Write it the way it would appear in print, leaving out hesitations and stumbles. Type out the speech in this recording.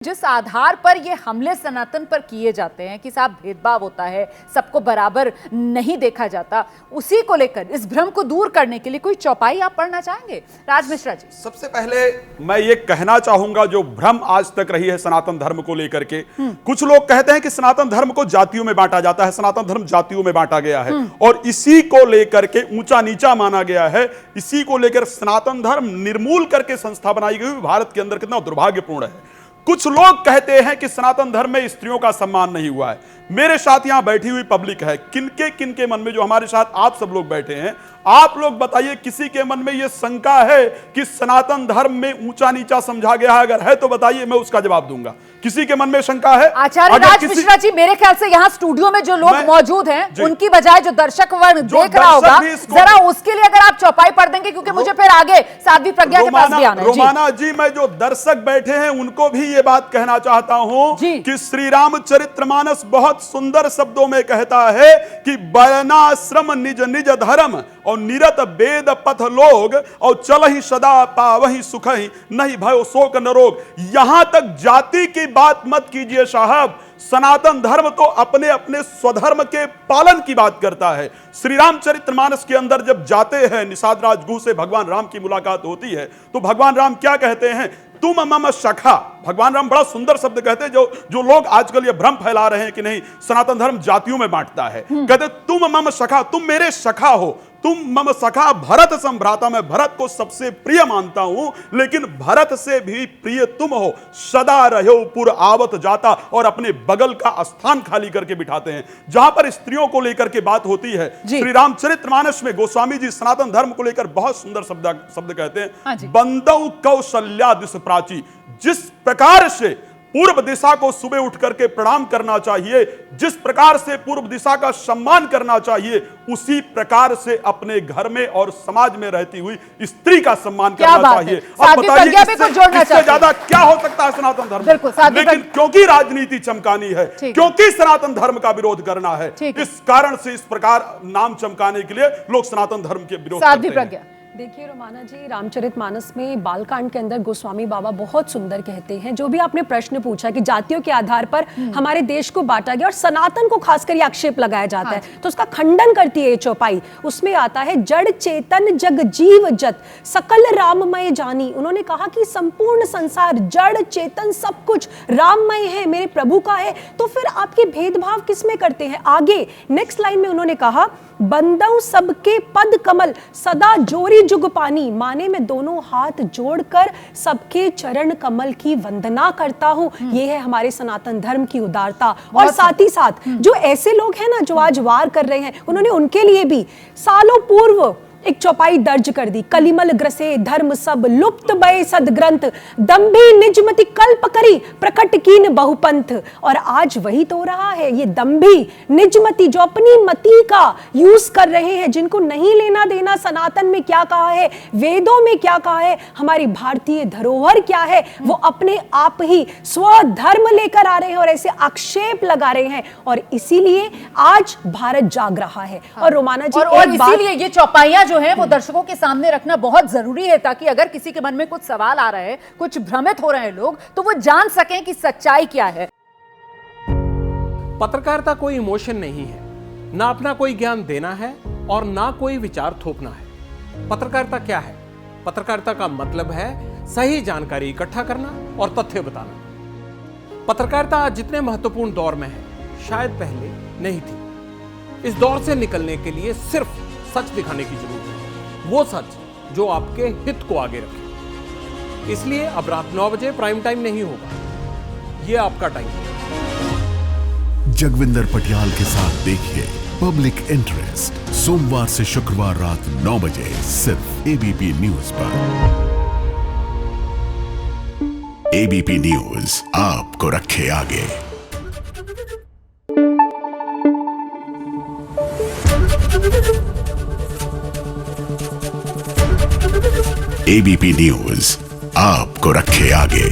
जिस आधार पर ये हमले सनातन पर किए जाते हैं कि साहब भेदभाव होता है, सबको बराबर नहीं देखा जाता, उसी को लेकर इस भ्रम को दूर करने के लिए कोई चौपाई आप पढ़ना चाहेंगे? राज मिश्रा जी। सबसे पहले मैं ये कहना चाहूंगा, जो भ्रम आज तक रही है सनातन धर्म को लेकर के, कुछ लोग कहते हैं कि सनातन धर्म को जातियों में बांटा जाता है, सनातन धर्म जातियों में बांटा गया है और इसी को लेकर के ऊंचा नीचा माना गया है। इसी को लेकर सनातन धर्म निर्मूल करके संस्था बनाई गई। भारत के अंदर कितना दुर्भाग्यपूर्ण है। कुछ लोग कहते हैं कि सनातन धर्म में स्त्रियों का सम्मान नहीं हुआ है। मेरे साथ यहां बैठी हुई पब्लिक है, किनके मन में, जो हमारे साथ आप सब लोग बैठे हैं, आप लोग बताइए, किसी के मन में यह शंका है कि सनातन धर्म में ऊंचा नीचा समझा गया है? अगर है तो बताइए, मैं उसका जवाब दूंगा। किसी के मन में शंका है? आचार्य राज मिश्रा जी, मेरे ख्याल से यहाँ स्टूडियो में जो लोग मौजूद हैं, उनकी बजाय जो दर्शक वर्ग देख रहा होगा, जरा उसके लिए अगर आप चौपाई पढ़ देंगे, क्योंकि मुझे फिर आगे साध्वी प्रज्ञा के पास भी आना है। रोमाना जी, मैं जो दर्शक बैठे हैं उनको भी ये बात कहना चाहता हूं कि श्री रामचरितमानस बहुत सुंदर शब्दों में कहता है कि वर्णाश्रम निज निज धर्म और निरत वेद पथ लोग और चल ही सदा पावहि सुख ही नहीं भयो शोक नरोग। यहां तक जाति की बात मत कीजिए साहब। सनातन धर्म तो अपने अपने स्वधर्म के पालन की बात करता है। श्री रामचरितमानस के अंदर जब जाते हैं, निषाद राजगुरु से भगवान राम की मुलाकात होती है, तो भगवान राम क्या कहते हैं? तुम मम सखा। भगवान राम बड़ा सुंदर शब्द कहते हैं। जो लोग आजकल ये भ्रम फैला रहे हैं कि नहीं सनातन धर्म जातियों में बांटता है, कहते तुम मम सखा, तुम मेरे सखा हो, तुम मम सखा भरत संभ्राता। मैं भरत को सबसे प्रिय मानता हूं, लेकिन भरत से भी प्रिय तुम हो। सदा रहो पुर आवत जाता, और अपने बगल का स्थान खाली करके बिठाते हैं। जहां पर स्त्रियों को लेकर के बात होती है, श्री रामचरितमानस में गोस्वामी जी सनातन धर्म को लेकर बहुत सुंदर शब्द कहते हैं। बंदौ कौशल्या दिस प्राची। जिस प्रकार से पूर्व दिशा को सुबह उठ करके प्रणाम करना चाहिए, जिस प्रकार से पूर्व दिशा का सम्मान करना चाहिए, उसी प्रकार से अपने घर में और समाज में रहती हुई स्त्री का सम्मान करना चाहिए। अब बताइए, इससे ज्यादा क्या हो सकता है सनातन धर्म? लेकिन क्योंकि राजनीति चमकानी है, क्योंकि सनातन धर्म का विरोध करना है, इस कारण से इस प्रकार नाम चमकाने के लिए लोग सनातन धर्म के विरोध करते हैं। देखिए रोमाना जी, रामचरितमानस में बालकांड के अंदर गोस्वामी बाबा बहुत सुंदर कहते हैं, जो भी आपने प्रश्न पूछा कि जातियों के आधार पर हमारे देश को बांटा गया और सनातन को खासकर ये आक्षेप लगाया जाता है, तो उसका खंडन करती है ये चौपाई। उसमें आता है, जड़ चेतन जग जीव जत सकल राममय जानी। उन्होंने कहा कि संपूर्ण संसार, जड़ चेतन सब कुछ राममय है, मेरे प्रभु का है, तो फिर आपके भेदभाव किसमें करते हैं? आगे नेक्स्ट लाइन में उन्होंने कहा, बंदौ सबके पद कमल सदा जोरी जुग पानी। माने मैं दोनों हाथ जोड़कर सबके चरण कमल की वंदना करता हूं। यह है हमारे सनातन धर्म की उदारता। और साथ ही साथ जो ऐसे लोग हैं ना, जो आज वार कर रहे हैं, उन्होंने उनके लिए भी सालों पूर्व एक चौपाई दर्ज कर दी। कलिमल ग्रसे धर्म सब लुप्त बय सदग्रंथ, दंभी निजमति कल्प करी प्रकट कीन बहुपंथ। और आज वही तो हो रहा है, ये दंभी निजमति जो अपनी मति का यूज कर रहे हैं, जिनको नहीं लेना देना सनातन में क्या कहा है, वेदों में क्या कहा है, हमारी भारतीय धरोहर क्या है, वो अपने आप ही स्वधर्म लेकर आ रहे हैं और ऐसे आक्षेप लगा रहे हैं। और इसीलिए आज भारत जाग रहा है। और रोमाना जी, और इसीलिए ये चौपाइयां जो है वो दर्शकों के सामने रखना बहुत जरूरी है, ताकि अगर किसी के मन में कुछ सवाल आ रहा है, कुछ भ्रमित हो रहे हैं लोग, तो वो जान सकें कि सच्चाई क्या है। पत्रकारिता कोई इमोशन नहीं है, ना अपना कोई ज्ञान देना है और ना कोई विचार थोपना है। पत्रकारिता क्या है? पत्रकारिता का मतलब है सही जानकारी इकट्ठा करना और तथ्य बताना। पत्रकारिता आज जितने महत्वपूर्ण दौर में है, शायद पहले नहीं थी। इस दौर से निकलने के लिए सिर्फ सच दिखाने की जरूरत है, वो सच जो आपके हित को आगे रखे। इसलिए अब रात 9 बजे प्राइम टाइम नहीं होगा, ये आपका टाइम है। जगविंदर पटियाल के साथ देखिए पब्लिक इंटरेस्ट, सोमवार से शुक्रवार रात 9 बजे सिर्फ एबीपी न्यूज पर। एबीपी न्यूज आपको रखे आगे। एबीपी न्यूज आपको रखे आगे।